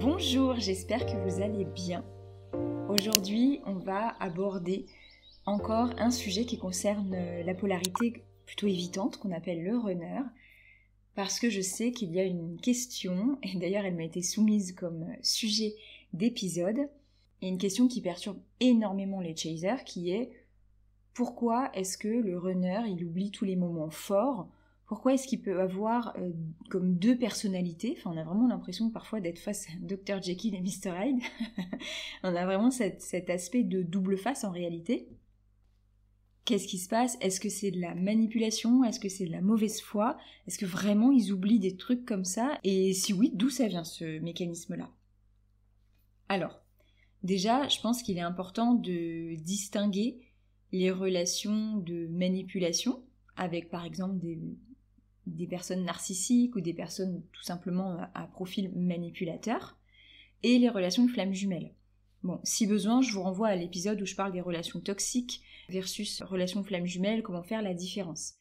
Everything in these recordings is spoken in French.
Bonjour, j'espère que vous allez bien. Aujourd'hui, on va aborder encore un sujet qui concerne la polarité plutôt évitante qu'on appelle le runner, parce que je sais qu'il y a une question, et d'ailleurs elle m'a été soumise comme sujet d'épisode, et une question qui perturbe énormément les chasers, qui est pourquoi est-ce que le runner il oublie tous les moments forts? Pourquoi est-ce qu'il peut avoir comme deux personnalités? Enfin, on a vraiment l'impression parfois d'être face à Dr. Jekyll et Mr. Hyde. On a vraiment cet aspect de double face en réalité. Qu'est-ce qui se passe? Est-ce que c'est de la manipulation? Est-ce que c'est de la mauvaise foi? Est-ce que vraiment ils oublient des trucs comme ça? Et si oui, d'où ça vient ce mécanisme-là? Alors, déjà, je pense qu'il est important de distinguer les relations de manipulation avec par exemple des personnes narcissiques ou des personnes tout simplement à profil manipulateur, et les relations de flammes jumelles. Bon, si besoin, je vous renvoie à l'épisode où je parle des relations toxiques versus relations de flammes jumelles, comment faire la différence.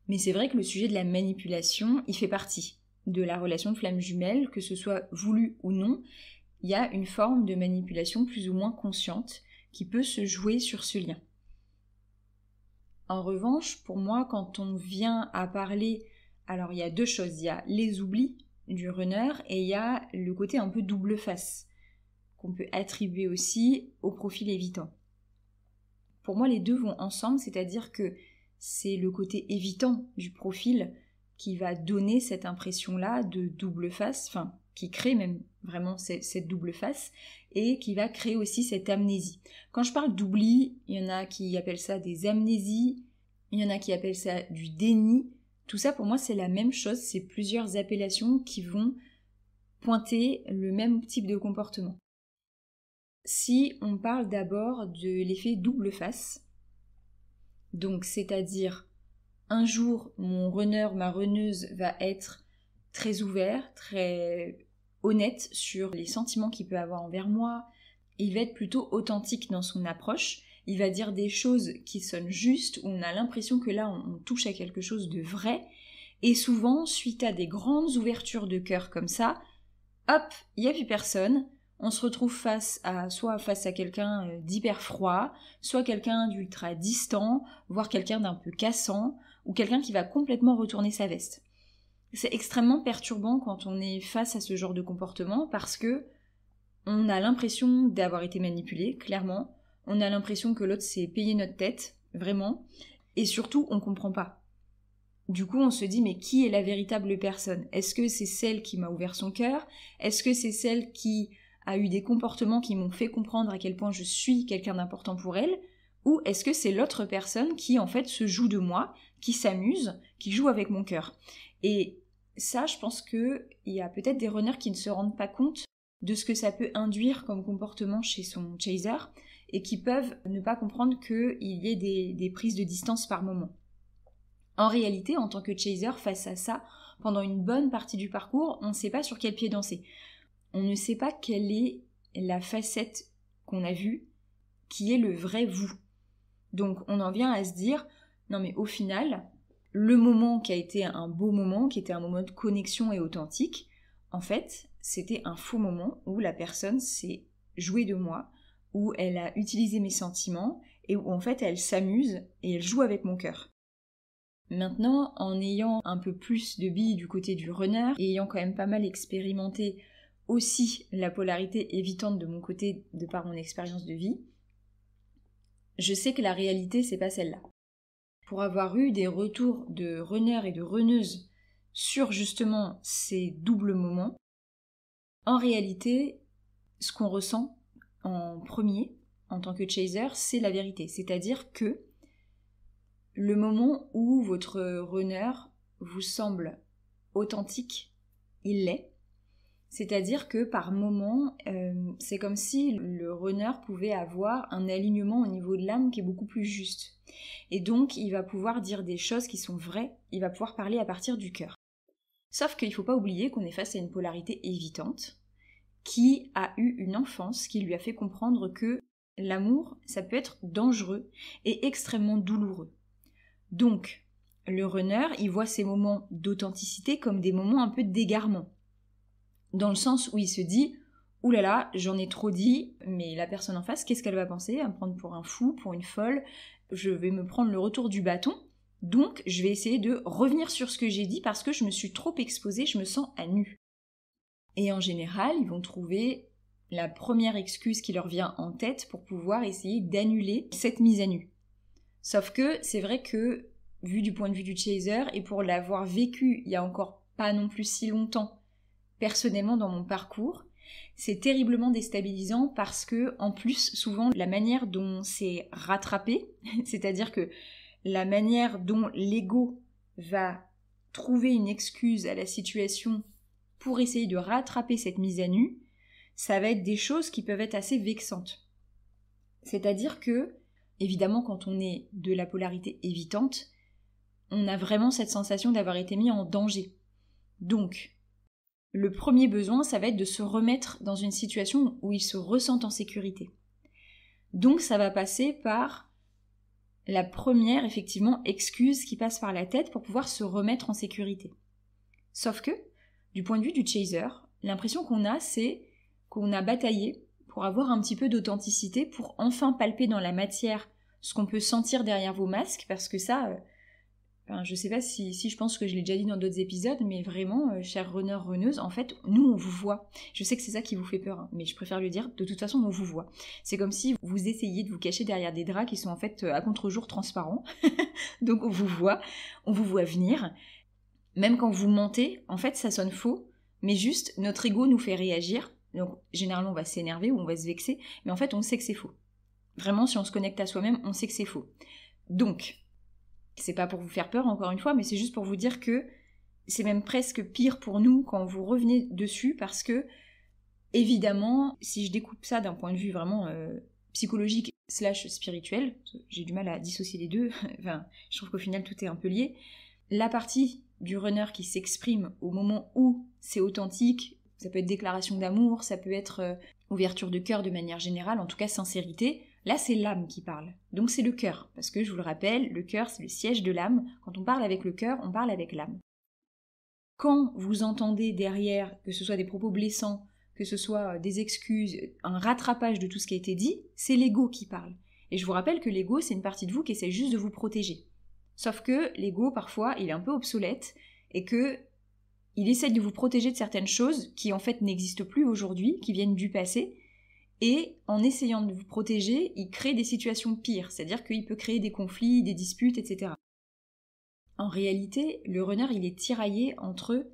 Mais c'est vrai que le sujet de la manipulation, il fait partie de la relation de flammes jumelles, que ce soit voulu ou non, il y a une forme de manipulation plus ou moins consciente qui peut se jouer sur ce lien. En revanche, pour moi, quand on vient à parler, alors il y a deux choses, il y a les oublis du runner et il y a le côté un peu double face qu'on peut attribuer aussi au profil évitant. Pour moi, les deux vont ensemble, c'est-à-dire que c'est le côté évitant du profil qui va donner cette impression-là de double face, enfin, qui crée même vraiment cette double face, et qui va créer aussi cette amnésie. Quand je parle d'oubli, il y en a qui appellent ça des amnésies, il y en a qui appellent ça du déni. Tout ça, pour moi, c'est la même chose, c'est plusieurs appellations qui vont pointer le même type de comportement. Si on parle d'abord de l'effet double face, donc c'est-à-dire un jour, mon runner, ma runneuse va être très ouvert, très honnête sur les sentiments qu'il peut avoir envers moi. Il va être plutôt authentique dans son approche. Il va dire des choses qui sonnent justes, où on a l'impression que là, on touche à quelque chose de vrai. Et souvent, suite à des grandes ouvertures de cœur comme ça, hop, il n'y a plus personne. On se retrouve soit face à quelqu'un d'hyper froid, soit quelqu'un d'ultra distant, voire quelqu'un d'un peu cassant, ou quelqu'un qui va complètement retourner sa veste. C'est extrêmement perturbant quand on est face à ce genre de comportement parce que on a l'impression d'avoir été manipulé, clairement. On a l'impression que l'autre s'est payé notre tête, vraiment. Et surtout, on comprend pas. Du coup, on se dit, mais qui est la véritable personne? Est-ce que c'est celle qui m'a ouvert son cœur? Est-ce que c'est celle qui a eu des comportements qui m'ont fait comprendre à quel point je suis quelqu'un d'important pour elle? Ou est-ce que c'est l'autre personne qui, en fait, se joue de moi, qui s'amuse, qui joue avec mon cœur? Et ça, je pense qu'il y a peut-être des runners qui ne se rendent pas compte de ce que ça peut induire comme comportement chez son chaser et qui peuvent ne pas comprendre qu'il y ait des prises de distance par moment. En réalité, en tant que chaser, face à ça, pendant une bonne partie du parcours, on ne sait pas sur quel pied danser. On ne sait pas quelle est la facette qu'on a vue, qui est le vrai vous. Donc on en vient à se dire, non mais au final, le moment qui a été un beau moment, qui était un moment de connexion et authentique, en fait, c'était un faux moment où la personne s'est jouée de moi, où elle a utilisé mes sentiments et où en fait elle s'amuse et elle joue avec mon cœur. Maintenant, en ayant un peu plus de billes du côté du runner et ayant quand même pas mal expérimenté aussi la polarité évitante de mon côté de par mon expérience de vie, je sais que la réalité c'est pas celle-là. Pour avoir eu des retours de runners et de runneuses sur justement ces doubles moments, en réalité, ce qu'on ressent en premier, en tant que chaser, c'est la vérité. C'est-à-dire que le moment où votre runner vous semble authentique, il l'est. C'est-à-dire que par moment, c'est comme si le runner pouvait avoir un alignement au niveau de l'âme qui est beaucoup plus juste. Et donc, il va pouvoir dire des choses qui sont vraies, il va pouvoir parler à partir du cœur. Sauf qu'il ne faut pas oublier qu'on est face à une polarité évitante qui a eu une enfance qui lui a fait comprendre que l'amour, ça peut être dangereux et extrêmement douloureux. Donc, le runner, il voit ces moments d'authenticité comme des moments un peu d'égarement. Dans le sens où il se dit « Ouh là là, j'en ai trop dit, mais la personne en face, qu'est-ce qu'elle va penser? Elle va me prendre pour un fou, pour une folle, je vais me prendre le retour du bâton, donc je vais essayer de revenir sur ce que j'ai dit parce que je me suis trop exposée, je me sens à nu. » Et en général, ils vont trouver la première excuse qui leur vient en tête pour pouvoir essayer d'annuler cette mise à nu. Sauf que c'est vrai que, vu du point de vue du chaser, et pour l'avoir vécu il y a encore pas non plus si longtemps, personnellement dans mon parcours, c'est terriblement déstabilisant parce que, en plus, souvent, la manière dont c'est rattrapé, c'est-à-dire que la manière dont l'ego va trouver une excuse à la situation pour essayer de rattraper cette mise à nu, ça va être des choses qui peuvent être assez vexantes. C'est-à-dire que, évidemment, quand on est de la polarité évitante, on a vraiment cette sensation d'avoir été mis en danger. Donc, le premier besoin, ça va être de se remettre dans une situation où ils se ressentent en sécurité. Donc, ça va passer par la première, effectivement, excuse qui passe par la tête pour pouvoir se remettre en sécurité. Sauf que, du point de vue du chaser, l'impression qu'on a, c'est qu'on a bataillé pour avoir un petit peu d'authenticité, pour enfin palper dans la matière ce qu'on peut sentir derrière vos masques, parce que ça, je sais pas si je pense que je l'ai déjà dit dans d'autres épisodes, mais vraiment, chers runneurs, runneuses, en fait, nous, on vous voit. Je sais que c'est ça qui vous fait peur, hein, mais je préfère le dire, de toute façon, on vous voit. C'est comme si vous essayiez de vous cacher derrière des draps qui sont en fait à contre-jour transparents. Donc on vous voit venir. Même quand vous mentez, en fait, ça sonne faux, mais juste, notre ego nous fait réagir. Donc, généralement, on va s'énerver ou on va se vexer, mais en fait, on sait que c'est faux. Vraiment, si on se connecte à soi-même, on sait que c'est faux. Donc, c'est pas pour vous faire peur, encore une fois, mais c'est juste pour vous dire que c'est même presque pire pour nous quand vous revenez dessus, parce que, évidemment, si je découpe ça d'un point de vue vraiment psychologique / spirituel, j'ai du mal à dissocier les deux, enfin, je trouve qu'au final, tout est un peu lié, la partie du runner qui s'exprime au moment où c'est authentique, ça peut être déclaration d'amour, ça peut être ouverture de cœur de manière générale, en tout cas sincérité, là c'est l'âme qui parle. Donc c'est le cœur, parce que je vous le rappelle, le cœur c'est le siège de l'âme, quand on parle avec le cœur, on parle avec l'âme. Quand vous entendez derrière, que ce soit des propos blessants, que ce soit des excuses, un rattrapage de tout ce qui a été dit, c'est l'ego qui parle. Et je vous rappelle que l'ego c'est une partie de vous qui essaie juste de vous protéger. Sauf que l'ego, parfois, il est un peu obsolète et que il essaie de vous protéger de certaines choses qui, en fait, n'existent plus aujourd'hui, qui viennent du passé. Et en essayant de vous protéger, il crée des situations pires. C'est-à-dire qu'il peut créer des conflits, des disputes, etc. En réalité, le runner, il est tiraillé entre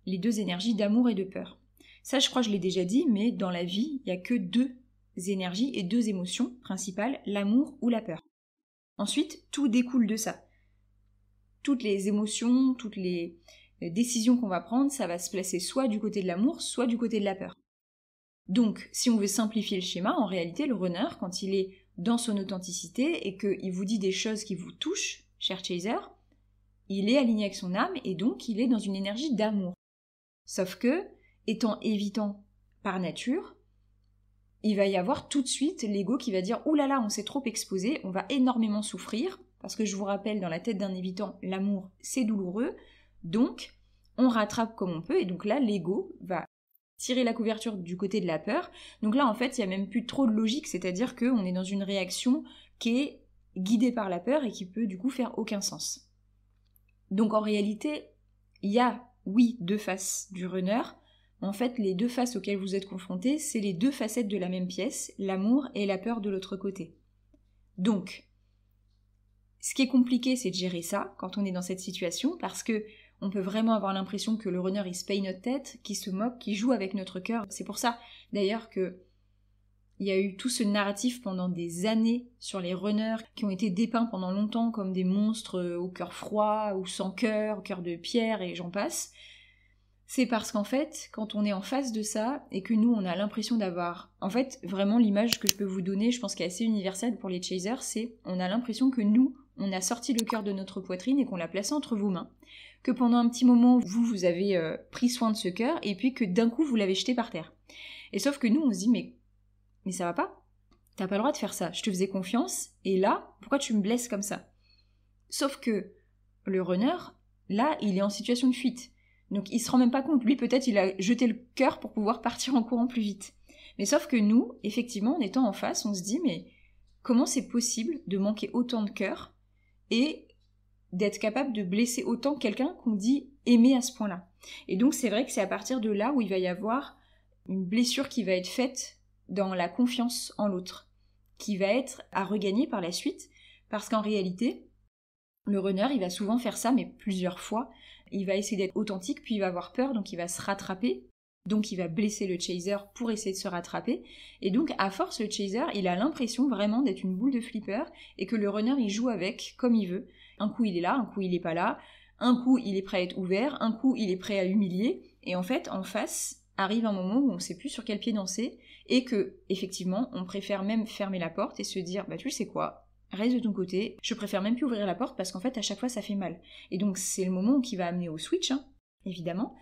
les deux énergies d'amour et de peur. Ça, je crois que je l'ai déjà dit, mais dans la vie, il n'y a que deux énergies et deux émotions principales, l'amour ou la peur. Ensuite, tout découle de ça. Toutes les émotions, toutes les décisions qu'on va prendre, ça va se placer soit du côté de l'amour, soit du côté de la peur. Donc, si on veut simplifier le schéma, en réalité, le runner, quand il est dans son authenticité et qu'il vous dit des choses qui vous touchent, cher chaser, il est aligné avec son âme et donc il est dans une énergie d'amour. Sauf que, étant évitant par nature, il va y avoir tout de suite l'ego qui va dire « Ouh là là, on s'est trop exposé, on va énormément souffrir », parce que je vous rappelle, dans la tête d'un évitant, l'amour, c'est douloureux, donc on rattrape comme on peut, et donc là, l'ego va tirer la couverture du côté de la peur. Donc là, en fait, il n'y a même plus trop de logique, c'est-à-dire qu'on est dans une réaction qui est guidée par la peur et qui peut du coup faire aucun sens. Donc en réalité, il y a, oui, deux faces du runner. En fait, les deux faces auxquelles vous êtes confrontés, c'est les deux facettes de la même pièce, l'amour et la peur de l'autre côté. Donc, ce qui est compliqué, c'est de gérer ça quand on est dans cette situation, parce que on peut vraiment avoir l'impression que le runner, il se paye notre tête, qu'il se moque, qu'il joue avec notre cœur. C'est pour ça, d'ailleurs, que il y a eu tout ce narratif pendant des années sur les runners qui ont été dépeints pendant longtemps comme des monstres au cœur froid ou sans cœur, au cœur de pierre et j'en passe. C'est parce qu'en fait, quand on est en face de ça et que nous, on a l'impression d'avoir... En fait, vraiment, l'image que je peux vous donner, je pense qu'elle est assez universelle pour les chasers, c'est on a l'impression que nous, on a sorti le cœur de notre poitrine et qu'on l'a placé entre vos mains, que pendant un petit moment, vous avez pris soin de ce cœur et puis que d'un coup, vous l'avez jeté par terre. Et sauf que nous, on se dit, mais ça va pas, t'as pas le droit de faire ça, je te faisais confiance, et là, pourquoi tu me blesses comme ça? Sauf que le runner, là, il est en situation de fuite. Donc il se rend même pas compte. Lui, peut-être, il a jeté le cœur pour pouvoir partir en courant plus vite. Mais sauf que nous, effectivement, en étant en face, on se dit, mais comment c'est possible de manquer autant de cœur et d'être capable de blesser autant quelqu'un qu'on dit aimer à ce point-là. Et donc c'est vrai que c'est à partir de là où il va y avoir une blessure qui va être faite dans la confiance en l'autre, qui va être à regagner par la suite, parce qu'en réalité, le runner, il va souvent faire ça, mais plusieurs fois. Il va essayer d'être authentique, puis il va avoir peur, donc il va se rattraper, donc il va blesser le chaser pour essayer de se rattraper, et donc à force, le chaser, il a l'impression vraiment d'être une boule de flipper, et que le runner, il joue avec comme il veut. Un coup, il est là, un coup, il est pas là, un coup, il est prêt à être ouvert, un coup, il est prêt à humilier, et en fait, en face, arrive un moment où on sait plus sur quel pied danser, et que, effectivement, on préfère même fermer la porte et se dire, bah tu sais quoi, reste de ton côté, je préfère même plus ouvrir la porte parce qu'en fait, à chaque fois, ça fait mal. Et donc, c'est le moment qui va amener au switch, hein, évidemment,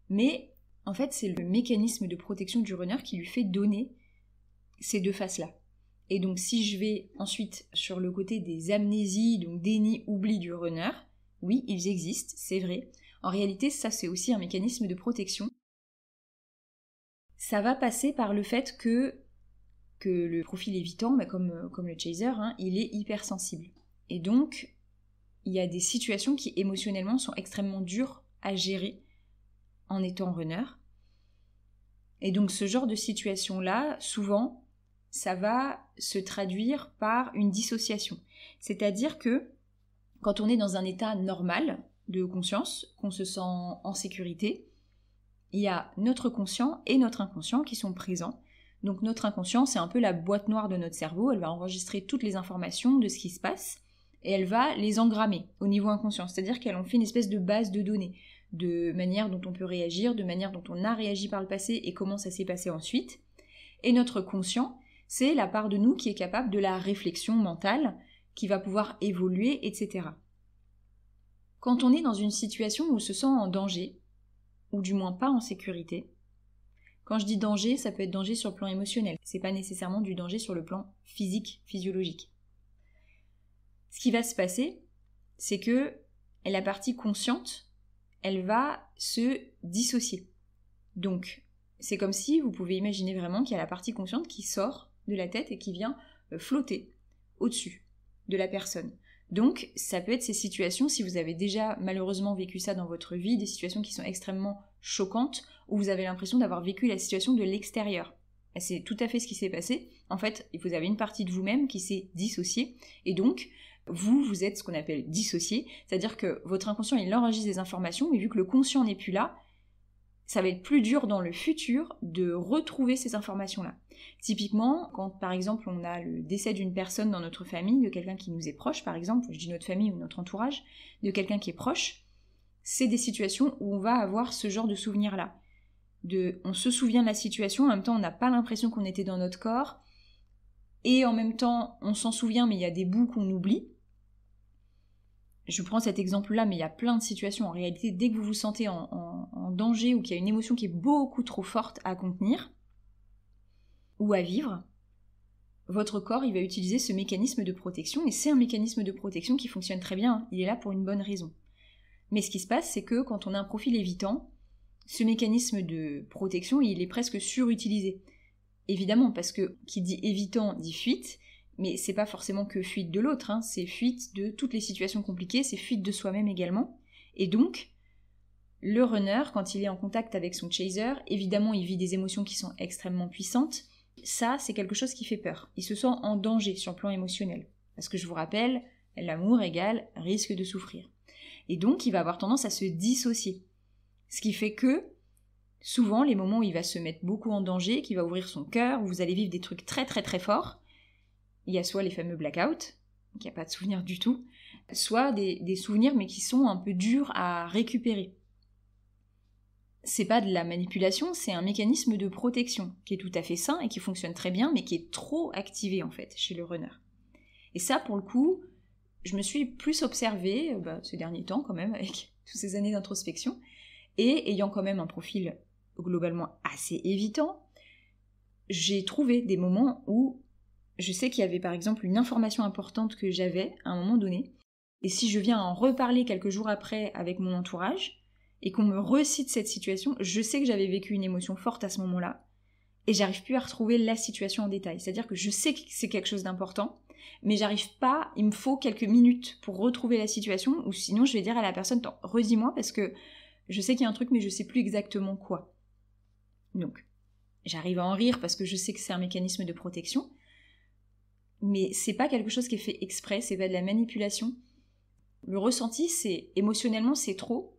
mais en fait, c'est le mécanisme de protection du runner qui lui fait donner ces deux faces-là. Et donc, si je vais ensuite sur le côté des amnésies, donc déni, oubli du runner, oui, ils existent, c'est vrai. En réalité, ça, c'est aussi un mécanisme de protection. Ça va passer par le fait que le profil évitant, bah comme le chaser, hein, il est hypersensible. Et donc, il y a des situations qui émotionnellement sont extrêmement dures à gérer en étant runner. Et donc ce genre de situation-là, souvent, ça va se traduire par une dissociation. C'est-à-dire que quand on est dans un état normal de conscience, qu'on se sent en sécurité, il y a notre conscient et notre inconscient qui sont présents. Donc notre inconscient, c'est un peu la boîte noire de notre cerveau, elle va enregistrer toutes les informations de ce qui se passe et elle va les engrammer au niveau inconscient, c'est-à-dire qu'elle en fait une espèce de base de données, de manière dont on peut réagir, de manière dont on a réagi par le passé et comment ça s'est passé ensuite. Et notre conscient, c'est la part de nous qui est capable de la réflexion mentale, qui va pouvoir évoluer, etc. Quand on est dans une situation où on se sent en danger, ou du moins pas en sécurité, quand je dis danger, ça peut être danger sur le plan émotionnel, c'est pas nécessairement du danger sur le plan physique, physiologique. Ce qui va se passer, c'est que la partie consciente, elle va se dissocier. Donc, c'est comme si vous pouvez imaginer vraiment qu'il y a la partie consciente qui sort de la tête et qui vient flotter au-dessus de la personne. Donc, ça peut être ces situations, si vous avez déjà malheureusement vécu ça dans votre vie, des situations qui sont extrêmement choquantes, où vous avez l'impression d'avoir vécu la situation de l'extérieur. Et c'est tout à fait ce qui s'est passé. En fait, vous avez une partie de vous-même qui s'est dissociée, et donc, vous êtes ce qu'on appelle dissocié, c'est-à-dire que votre inconscient, il enregistre des informations, mais vu que le conscient n'est plus là, ça va être plus dur dans le futur de retrouver ces informations-là. Typiquement, quand par exemple on a le décès d'une personne dans notre famille, de quelqu'un qui nous est proche par exemple, je dis notre famille ou notre entourage, de quelqu'un qui est proche, c'est des situations où on va avoir ce genre de souvenirs-là. On se souvient de la situation, en même temps on n'a pas l'impression qu'on était dans notre corps, et en même temps on s'en souvient mais il y a des bouts qu'on oublie. Je prends cet exemple-là, mais il y a plein de situations. En réalité, dès que vous vous sentez en danger ou qu'il y a une émotion qui est beaucoup trop forte à contenir ou à vivre, votre corps, il va utiliser ce mécanisme de protection, et c'est un mécanisme de protection qui fonctionne très bien. Il est là pour une bonne raison. Mais ce qui se passe, c'est que quand on a un profil évitant, ce mécanisme de protection, il est presque surutilisé. Évidemment, parce que qui dit évitant dit fuite, mais c'est pas forcément que fuite de l'autre, hein, c'est fuite de toutes les situations compliquées, c'est fuite de soi-même également. Et donc, le runner, quand il est en contact avec son chaser, évidemment il vit des émotions qui sont extrêmement puissantes. Ça, c'est quelque chose qui fait peur. Il se sent en danger sur le plan émotionnel. Parce que je vous rappelle, l'amour égale risque de souffrir. Et donc, il va avoir tendance à se dissocier. Ce qui fait que, souvent, les moments où il va se mettre beaucoup en danger, qu'il va ouvrir son cœur, où vous allez vivre des trucs très très très forts, il y a soit les fameux blackouts, il n'y a pas de souvenirs du tout, soit des souvenirs mais qui sont un peu durs à récupérer. C'est pas de la manipulation, c'est un mécanisme de protection qui est tout à fait sain et qui fonctionne très bien, mais qui est trop activé en fait chez le runner. Et ça, pour le coup, je me suis plus observée ces derniers temps quand même, avec toutes ces années d'introspection, et ayant quand même un profil globalement assez évitant, j'ai trouvé des moments où je sais qu'il y avait par exemple une information importante que j'avais à un moment donné, et si je viens en reparler quelques jours après avec mon entourage, et qu'on me recite cette situation, je sais que j'avais vécu une émotion forte à ce moment-là, et j'arrive plus à retrouver la situation en détail. C'est-à-dire que je sais que c'est quelque chose d'important, mais j'arrive pas, il me faut quelques minutes pour retrouver la situation, ou sinon je vais dire à la personne, attends, redis-moi, parce que je sais qu'il y a un truc, mais je sais plus exactement quoi. Donc, j'arrive à en rire parce que je sais que c'est un mécanisme de protection, mais c'est pas quelque chose qui est fait exprès, c'est pas de la manipulation. Le ressenti, c'est émotionnellement, c'est trop,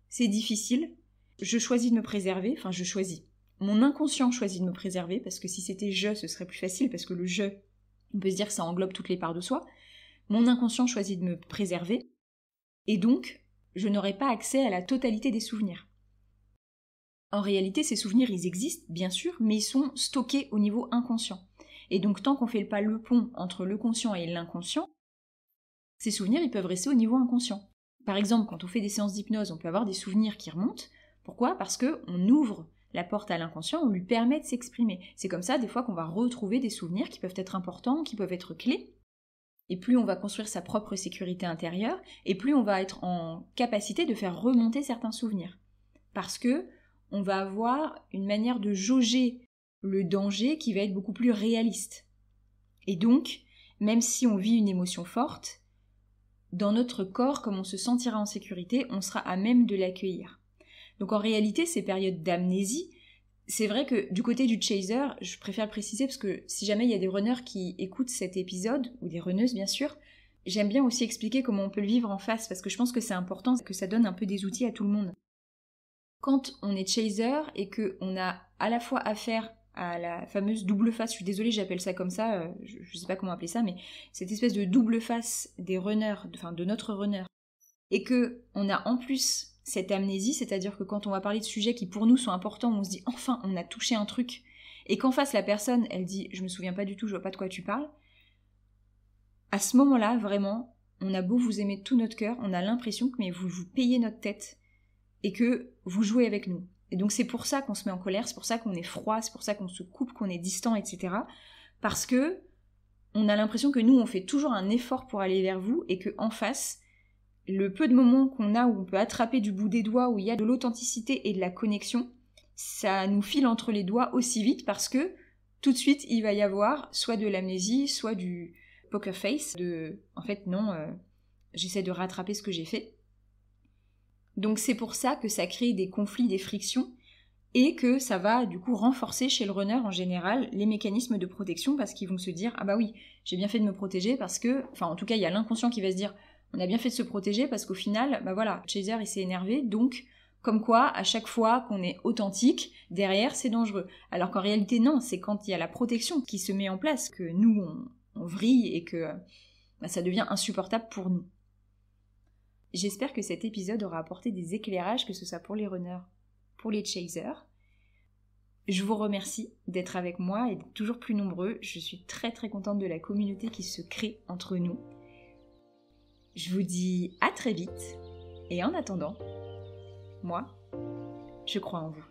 c'est difficile, je choisis de me préserver, enfin je choisis. Mon inconscient choisit de me préserver, parce que si c'était je, ce serait plus facile, parce que le je, on peut se dire que ça englobe toutes les parts de soi. Mon inconscient choisit de me préserver, et donc, je n'aurai pas accès à la totalité des souvenirs. En réalité, ces souvenirs, ils existent, bien sûr, mais ils sont stockés au niveau inconscient. Et donc, tant qu'on ne fait pas le pont entre le conscient et l'inconscient, ces souvenirs, ils peuvent rester au niveau inconscient. Par exemple, quand on fait des séances d'hypnose, on peut avoir des souvenirs qui remontent. Pourquoi ? Parce qu'on ouvre la porte à l'inconscient, on lui permet de s'exprimer. C'est comme ça, des fois, qu'on va retrouver des souvenirs qui peuvent être importants, qui peuvent être clés. Et plus on va construire sa propre sécurité intérieure, et plus on va être en capacité de faire remonter certains souvenirs. Parce que on va avoir une manière de jauger le danger qui va être beaucoup plus réaliste. Et donc, même si on vit une émotion forte, dans notre corps, comme on se sentira en sécurité, on sera à même de l'accueillir. Donc en réalité, ces périodes d'amnésie, c'est vrai que du côté du chaser, je préfère le préciser parce que si jamais il y a des runners qui écoutent cet épisode, ou des runneuses bien sûr, j'aime bien aussi expliquer comment on peut le vivre en face, parce que je pense que c'est important, que ça donne un peu des outils à tout le monde. Quand on est chaser et qu'on a à la fois affaire à la fameuse double face, je suis désolée j'appelle ça comme ça, je sais pas comment appeler ça, mais cette espèce de double face des runners, enfin de notre runner, et qu'on a en plus cette amnésie, c'est-à-dire que quand on va parler de sujets qui pour nous sont importants, on se dit enfin on a touché un truc, et qu'en face la personne elle dit je me souviens pas du tout, je vois pas de quoi tu parles, à ce moment-là vraiment on a beau vous aimer de tout notre cœur, on a l'impression que mais vous payez notre tête et que vous jouez avec nous. Et donc c'est pour ça qu'on se met en colère, c'est pour ça qu'on est froid, c'est pour ça qu'on se coupe, qu'on est distant, etc. Parce que on a l'impression que nous on fait toujours un effort pour aller vers vous et que en face, le peu de moments qu'on a où on peut attraper du bout des doigts, où il y a de l'authenticité et de la connexion, ça nous file entre les doigts aussi vite parce que tout de suite il va y avoir soit de l'amnésie, soit du poker face, en fait non, j'essaie de rattraper ce que j'ai fait. Donc c'est pour ça que ça crée des conflits, des frictions, et que ça va du coup renforcer chez le runner en général les mécanismes de protection parce qu'ils vont se dire « Ah bah oui, j'ai bien fait de me protéger parce que... » Enfin en tout cas il y a l'inconscient qui va se dire « On a bien fait de se protéger parce qu'au final, bah voilà, Chaser il s'est énervé, donc comme quoi à chaque fois qu'on est authentique, derrière c'est dangereux. » Alors qu'en réalité non, c'est quand il y a la protection qui se met en place que nous on vrille et que ça devient insupportable pour nous. J'espère que cet épisode aura apporté des éclairages, que ce soit pour les runners, pour les chasers. Je vous remercie d'être avec moi et d'être toujours plus nombreux. Je suis très très contente de la communauté qui se crée entre nous. Je vous dis à très vite et en attendant, moi, je crois en vous.